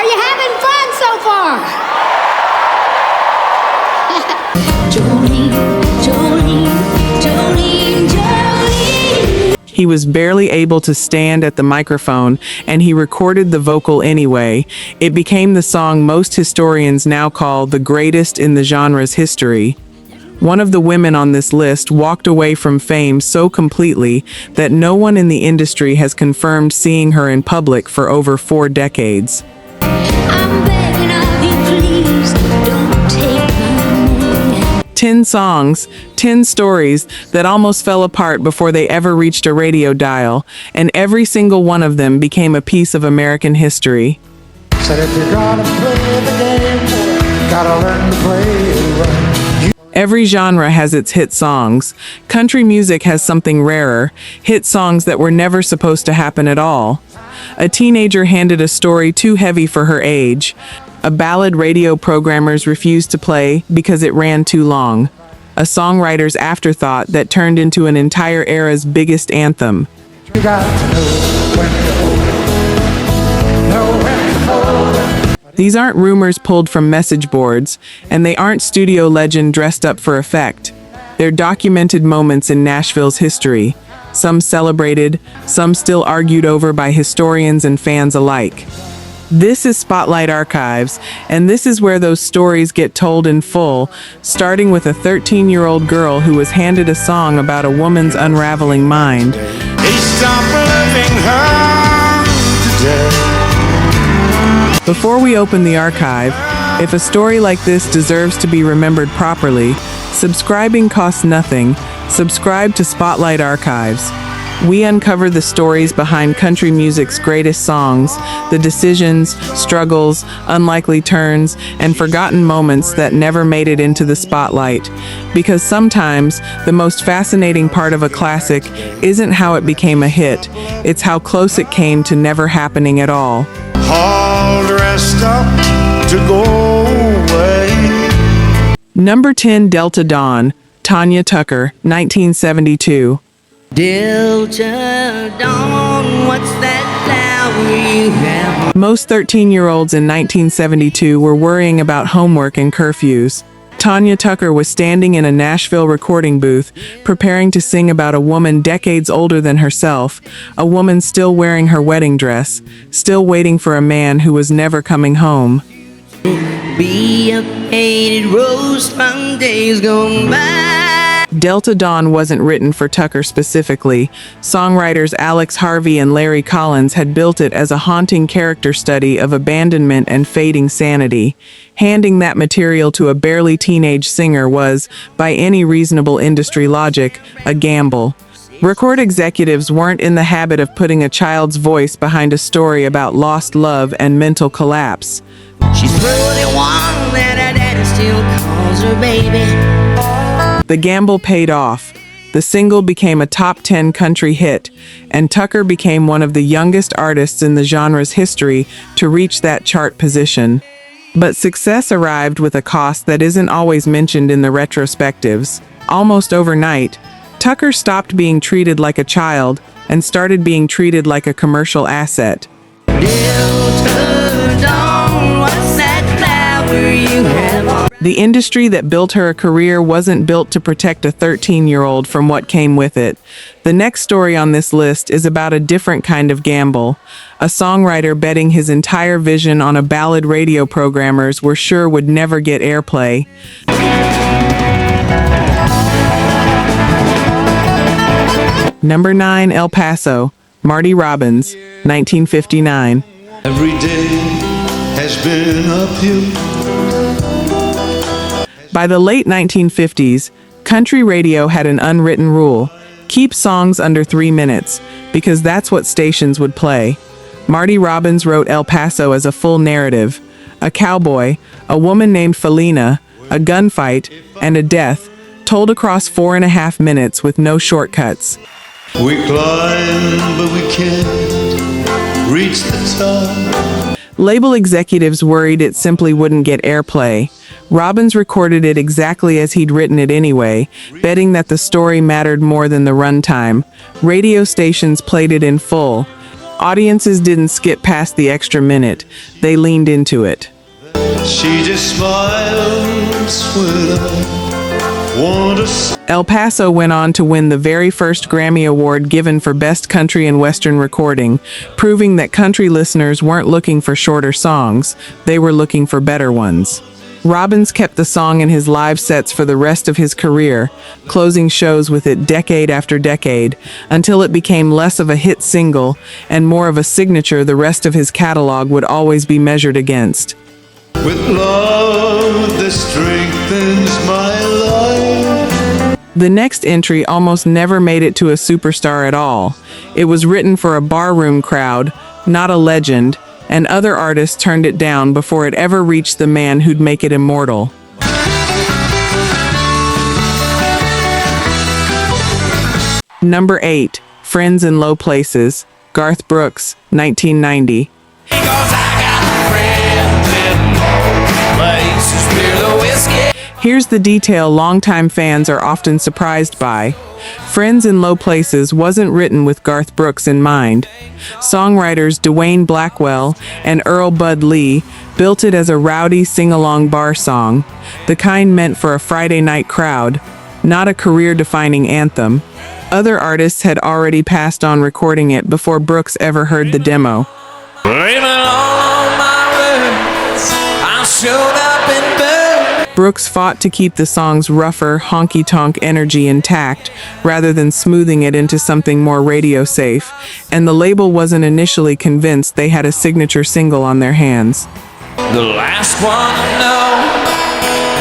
you having fun so far? Jolene, Jolene, Jolene, Jolene. He was barely able to stand at the microphone, and he recorded the vocal anyway. It became the song most historians now call the greatest in the genre's history. One of the women on this list walked away from fame so completely that no one in the industry has confirmed seeing her in public for over 4 decades. I'm begging of you, please, don't take my money. 10 songs, 10 stories that almost fell apart before they ever reached a radio dial, and every single one of them became a piece of American history. Said if you're gonna play the game, gotta learn to play it right. Every genre has its hit songs. Country music has something rarer, hit songs that were never supposed to happen at all. A teenager handed a story too heavy for her age. A ballad radio programmers refused to play because it ran too long. A songwriter's afterthought that turned into an entire era's biggest anthem. You got to know when to hold it. Know when to hold it. These aren't rumors pulled from message boards, and they aren't studio legend dressed up for effect. They're documented moments in Nashville's history, some celebrated, some still argued over by historians and fans alike. This is Spotlight Archives, and this is where those stories get told in full, starting with a 13-year-old girl who was handed a song about a woman's unraveling mind. Stop loving her today. Before we open the archive, if a story like this deserves to be remembered properly, subscribing costs nothing. Subscribe to Spotlight Archives. We uncover the stories behind country music's greatest songs, the decisions, struggles, unlikely turns, and forgotten moments that never made it into the spotlight. Because sometimes the most fascinating part of a classic isn't how it became a hit, it's how close it came to never happening at all. All dressed up to go away. Number 10, Delta Dawn, Tanya Tucker, 1972. Delta Dawn, what's that flower you have? Most 13-year-olds in 1972 were worrying about homework and curfews. Tanya Tucker was standing in a Nashville recording booth, preparing to sing about a woman decades older than herself, a woman still wearing her wedding dress, still waiting for a man who was never coming home. Be a painted rose from days gone by. Delta Dawn wasn't written for Tucker specifically. Songwriters Alex Harvey and Larry Collins had built it as a haunting character study of abandonment and fading sanity. Handing that material to a barely teenage singer was, by any reasonable industry logic, a gamble. Record executives weren't in the habit of putting a child's voice behind a story about lost love and mental collapse. She's 31 and her daddy still calls her baby. The gamble paid off. The single became a top 10 country hit, and Tucker became one of the youngest artists in the genre's history to reach that chart position. But success arrived with a cost that isn't always mentioned in the retrospectives. Almost overnight, Tucker stopped being treated like a child and started being treated like a commercial asset. Delta Dawn, what's that flower you have? The industry that built her a career wasn't built to protect a 13-year-old from what came with it. The next story on this list is about a different kind of gamble. A songwriter betting his entire vision on a ballad radio programmers were sure would never get airplay. Number 9, El Paso, Marty Robbins, 1959. Every day has been uphill. By the late 1950s, country radio had an unwritten rule: keep songs under 3 minutes, because that's what stations would play. Marty Robbins wrote El Paso as a full narrative: a cowboy, a woman named Felina, a gunfight, and a death, told across 4.5 minutes with no shortcuts. We climb, but we can't reach the top. Label executives worried it simply wouldn't get airplay. Robbins recorded it exactly as he'd written it anyway, betting that the story mattered more than the runtime. Radio stations played it in full. Audiences didn't skip past the extra minute. They leaned into it. She just smiles when I want to. El Paso went on to win the very first Grammy Award given for Best Country and Western Recording, proving that country listeners weren't looking for shorter songs, they were looking for better ones. Robbins kept the song in his live sets for the rest of his career, closing shows with it decade after decade, until it became less of a hit single and more of a signature the rest of his catalog would always be measured against. With love that strengthens my life. The next entry almost never made it to a superstar at all. It was written for a barroom crowd, not a legend, and other artists turned it down before it ever reached the man who'd make it immortal. Number 8, Friends in Low Places, Garth Brooks, 1990. Here's the detail longtime fans are often surprised by. Friends in Low Places wasn't written with Garth Brooks in mind. Songwriters Dwayne Blackwell and Earl Bud Lee built it as a rowdy sing-along bar song, the kind meant for a Friday night crowd, not a career-defining anthem. Other artists had already passed on recording it before Brooks ever heard the demo. Brooks fought to keep the song's rougher, honky-tonk energy intact rather than smoothing it into something more radio-safe, and the label wasn't initially convinced they had a signature single on their hands. The last one to know,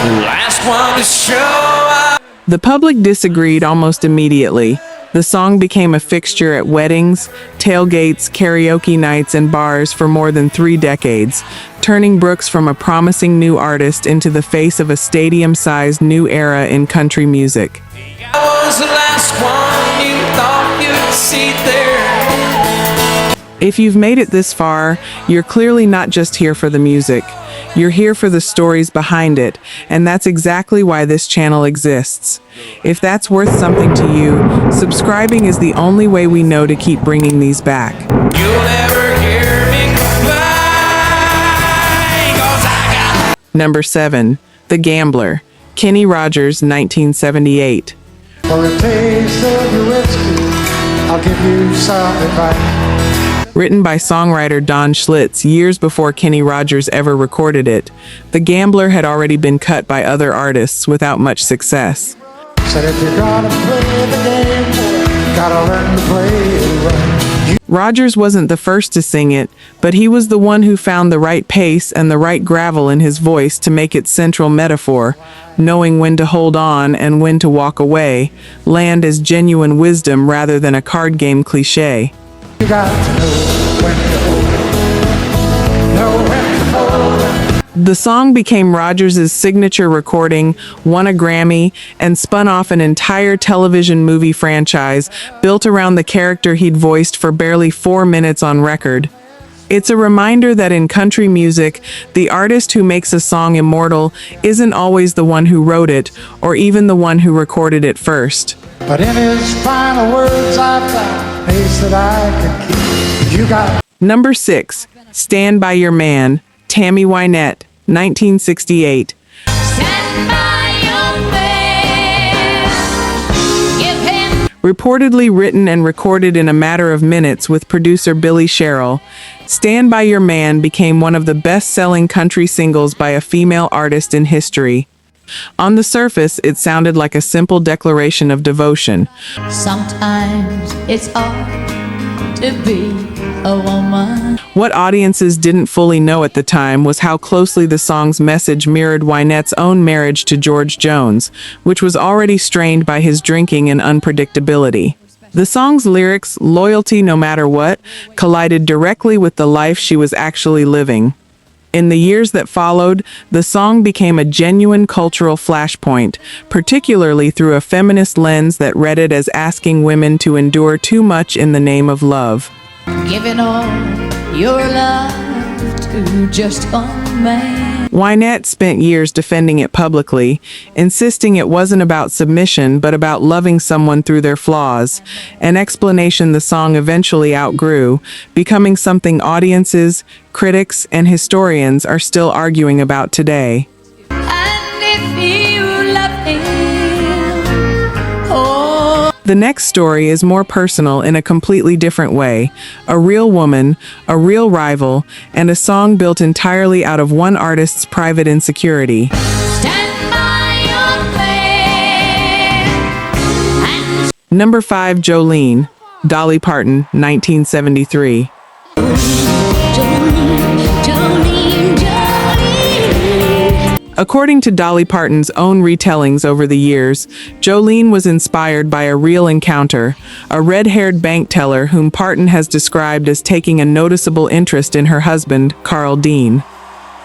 the last one to show up. The public disagreed almost immediately. The song became a fixture at weddings, tailgates, karaoke nights, and bars for more than 3 decades, turning Brooks from a promising new artist into the face of a stadium-sized new era in country music. I was the last one you thought you'd see there. If you've made it this far, you're clearly not just here for the music. You're here for the stories behind it, and that's exactly why this channel exists. If that's worth something to you, subscribing is the only way we know to keep bringing these back. You'll never hear me cry, 'cause I got Number 7, The Gambler, Kenny Rogers, 1978. For a taste of your whiskey, I'll give you some advice. Written by songwriter Don Schlitz years before Kenny Rogers ever recorded it, The Gambler had already been cut by other artists without much success. Said if you're gonna play the game, boy, gotta learn to play it right. Rogers wasn't the first to sing it, but he was the one who found the right pace and the right gravel in his voice to make its central metaphor, knowing when to hold on and when to walk away, land as genuine wisdom rather than a card game cliche. You got to know when to hold it. Know when to hold it. The song became Rogers' signature recording, won a Grammy, and spun off an entire television movie franchise built around the character he'd voiced for barely 4 minutes on record. It's a reminder that in country music, the artist who makes a song immortal isn't always the one who wrote it, or even the one who recorded it first. But in his final words, I found pace that I could keep. You got Number 6, Stand By Your Man, Tammy Wynette, 1968. Stand by your man. Give him Reportedly written and recorded in a matter of minutes with producer Billie Sherrill, Stand By Your Man became one of the best-selling country singles by a female artist in history. On the surface, it sounded like a simple declaration of devotion. Sometimes it's hard to be a woman. What audiences didn't fully know at the time was how closely the song's message mirrored Wynette's own marriage to George Jones, which was already strained by his drinking and unpredictability. The song's lyrics, loyalty no matter what, collided directly with the life she was actually living. In the years that followed, the song became a genuine cultural flashpoint, particularly through a feminist lens that read it as asking women to endure too much in the name of love. Giving all your love to just one man. Wynette spent years defending it publicly, insisting it wasn't about submission but about loving someone through their flaws, an explanation the song eventually outgrew, becoming something audiences, critics, and historians are still arguing about today. And if you love him, oh. The next story is more personal in a completely different way. A real woman, a real rival, and a song built entirely out of one artist's private insecurity. Stand by your man. Number 5, Jolene, Dolly Parton, 1973. Jolene, Jolene, Jolene. According to Dolly Parton's own retellings over the years, Jolene was inspired by a real encounter, a red-haired bank teller whom Parton has described as taking a noticeable interest in her husband, Carl Dean.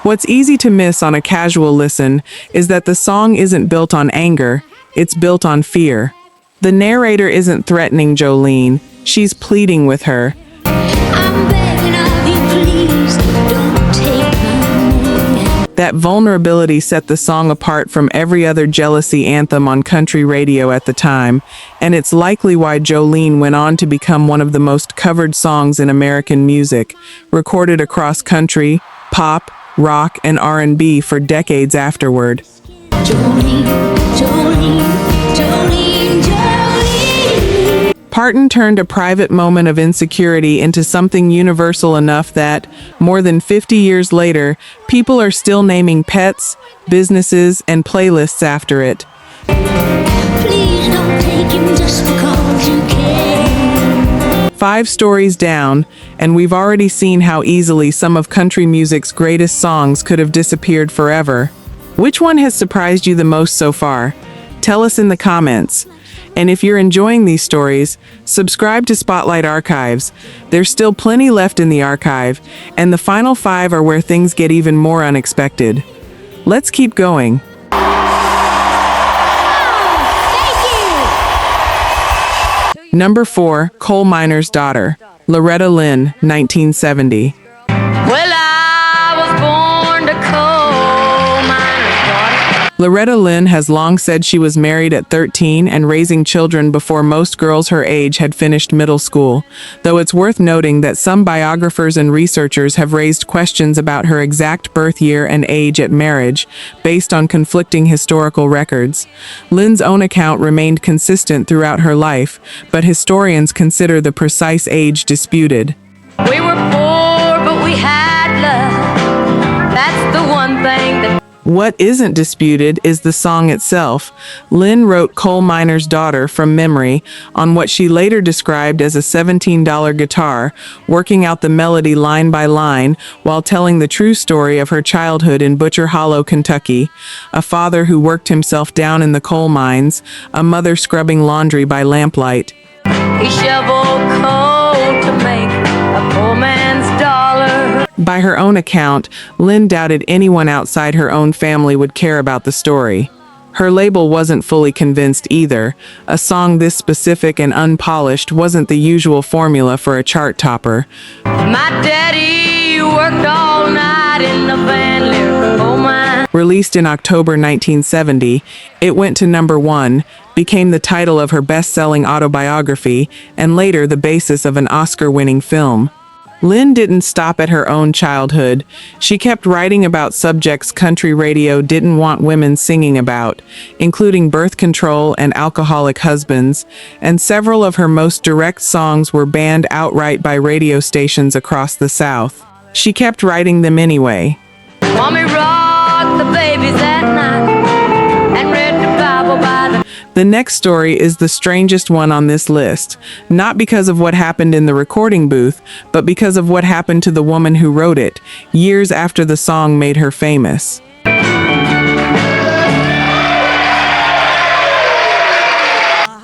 What's easy to miss on a casual listen is that the song isn't built on anger, it's built on fear. The narrator isn't threatening Jolene, she's pleading with her. I'm begging of you, please don't take my man. That vulnerability set the song apart from every other jealousy anthem on country radio at the time, and it's likely why Jolene went on to become one of the most covered songs in American music, recorded across country, pop, rock, and R&B for decades afterward. Jolene, Jolene, Jolene, Jolene. Parton turned a private moment of insecurity into something universal enough that, more than 50 years later, people are still naming pets, businesses, and playlists after it. Please don't take him just because you can. 5 stories down, and we've already seen how easily some of country music's greatest songs could have disappeared forever. Which one has surprised you the most so far? Tell us in the comments. And if you're enjoying these stories, subscribe to Spotlight Archives. There's still plenty left in the archive, and the final 5 are where things get even more unexpected. Let's keep going. Number 4, Coal Miner's Daughter, Loretta Lynn, 1970. Well, I was born to coal miner's daughter. Loretta Lynn has long said she was married at 13 and raising children before most girls her age had finished middle school, though it's worth noting that some biographers and researchers have raised questions about her exact birth year and age at marriage, based on conflicting historical records. Lynn's own account remained consistent throughout her life, but historians consider the precise age disputed. We were poor, but we had love. That's the one thing that What isn't disputed is the song itself. Lynn wrote Coal Miner's Daughter from memory on what she later described as a $17 guitar, working out the melody line by line while telling the true story of her childhood in Butcher Hollow, Kentucky, a father who worked himself down in the coal mines, a mother scrubbing laundry by lamplight. he shoveled coal to make a poor man's dollar. By her own account, Lynn doubted anyone outside her own family would care about the story. Her label wasn't fully convinced either. A song this specific and unpolished wasn't the usual formula for a chart topper. My daddy worked all night in the Van Leer coal mine. Released in October 1970, it went to number 1, became the title of her best-selling autobiography, and later the basis of an Oscar-winning film. Lynn didn't stop at her own childhood. She kept writing about subjects country radio didn't want women singing about, including birth control and alcoholic husbands, and several of her most direct songs were banned outright by radio stations across the South. She kept writing them anyway. Mommy rocked the babies at night and read the Bible by the The next story is the strangest one on this list, not because of what happened in the recording booth, but because of what happened to the woman who wrote it, years after the song made her famous.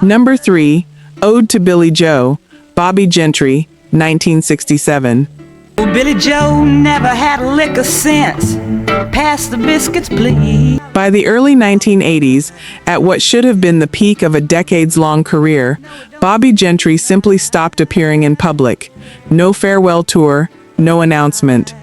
Number 3, Ode to Billie Joe, Bobbie Gentry, 1967. Billy Joe never had a lick of sense. Pass the biscuits, please. By the early 1980s, at what should have been the peak of a decades-long career, Bobbie Gentry simply stopped appearing in public. No farewell tour, no announcement.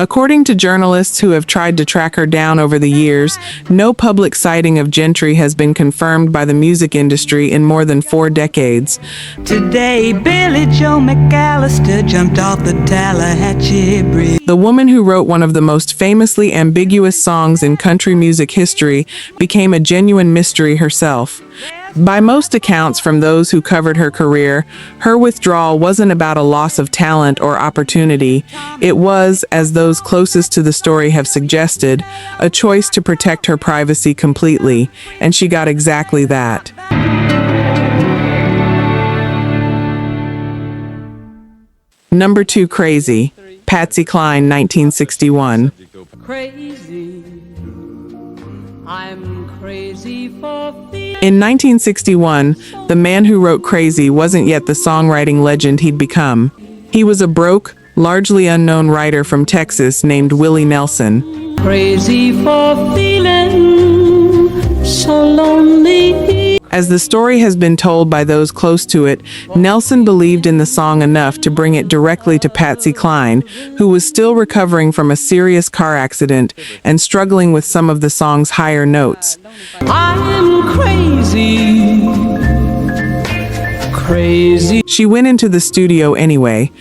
According to journalists who have tried to track her down over the years, no public sighting of Gentry has been confirmed by the music industry in more than 4 decades. Today, Billy Joe McAllister jumped off the Tallahatchie Bridge. The woman who wrote one of the most famously ambiguous songs in country music history became a genuine mystery herself. By most accounts from those who covered her career, her withdrawal wasn't about a loss of talent or opportunity. It was, as those closest to the story have suggested, a choice to protect her privacy completely, and she got exactly that. Number 2, Crazy. Patsy Cline, 1961. Crazy, I'm crazy for feeling. In 1961, the man who wrote Crazy wasn't yet the songwriting legend he'd become. He was a broke, largely unknown writer from Texas named Willie Nelson. Crazy for feeling so lonely. As the story has been told by those close to it, Nelson believed in the song enough to bring it directly to Patsy Cline, who was still recovering from a serious car accident and struggling with some of the song's higher notes. I'm crazy, crazy. She went into the studio anyway.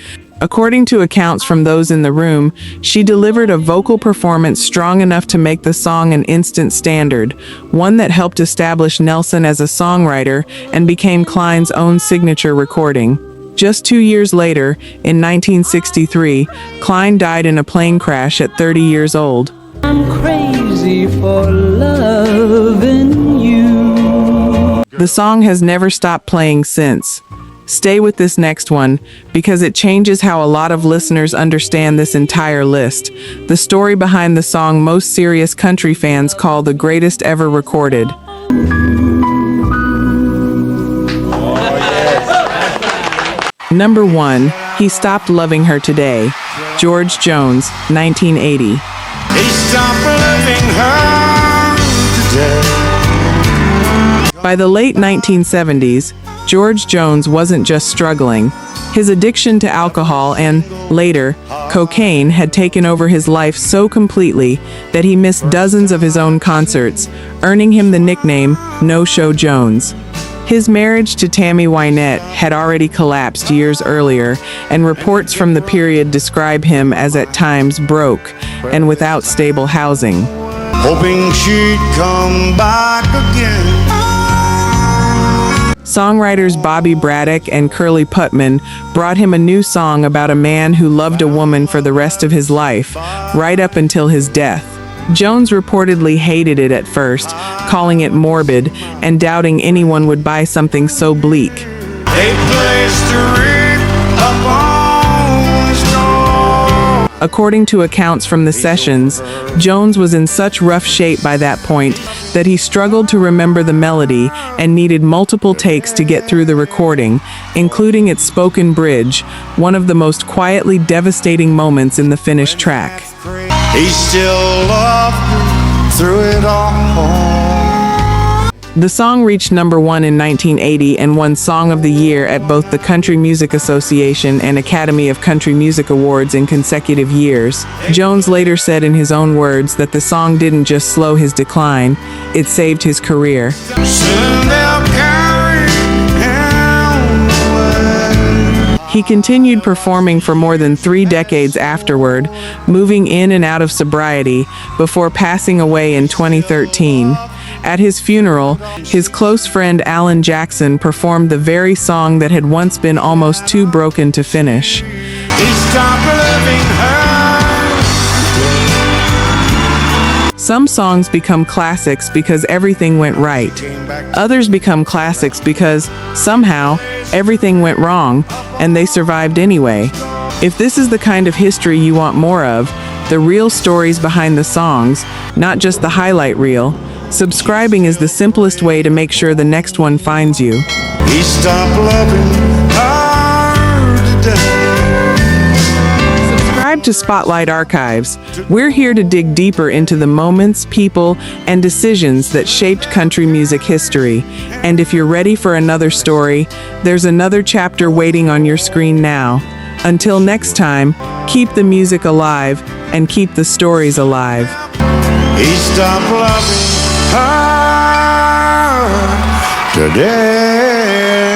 According to accounts from those in the room, she delivered a vocal performance strong enough to make the song an instant standard, one that helped establish Nelson as a songwriter and became Cline's own signature recording. Just 2 years later, in 1963, Cline died in a plane crash at 30 years old. I'm crazy for loving you. The song has never stopped playing since. Stay with this next one, because it changes how a lot of listeners understand this entire list. The story behind the song most serious country fans call the greatest ever recorded. Number 1, He Stopped Loving Her Today. George Jones, 1980. He stopped loving her today. By the late 1970s, George Jones wasn't just struggling. His addiction to alcohol and, later, cocaine had taken over his life so completely that he missed dozens of his own concerts, earning him the nickname No-Show Jones. His marriage to Tammy Wynette had already collapsed years earlier, and reports from the period describe him as at times broke and without stable housing. Hoping she'd come back again. Songwriters Bobbie Braddock and Curly Putman brought him a new song about a man who loved a woman for the rest of his life, right up until his death. Jones reportedly hated it at first, calling it morbid and doubting anyone would buy something so bleak. A place to read upon his door. According to accounts from the sessions, Jones was in such rough shape by that point that he struggled to remember the melody and needed multiple takes to get through the recording, including its spoken bridge, one of the most quietly devastating moments in the finished track. He still loved her through it all. The song reached number 1 in 1980 and won Song of the Year at both the Country Music Association and Academy of Country Music Awards in consecutive years. Jones later said in his own words that the song didn't just slow his decline, it saved his career. Soon they'll carry him away. He continued performing for more than 3 decades afterward, moving in and out of sobriety before passing away in 2013. At his funeral, his close friend Alan Jackson performed the very song that had once been almost too broken to finish. He stopped loving her. Some songs become classics because everything went right. Others become classics because, somehow, everything went wrong, and they survived anyway. If this is the kind of history you want more of, the real stories behind the songs, not just the highlight reel, subscribing is the simplest way to make sure the next one finds you. He stopped loving her today. Subscribe to Spotlight Archives. We're here to dig deeper into the moments, people, and decisions that shaped country music history. And if you're ready for another story, there's another chapter waiting on your screen now. Until next time, keep the music alive, and keep the stories alive. He stopped loving her today.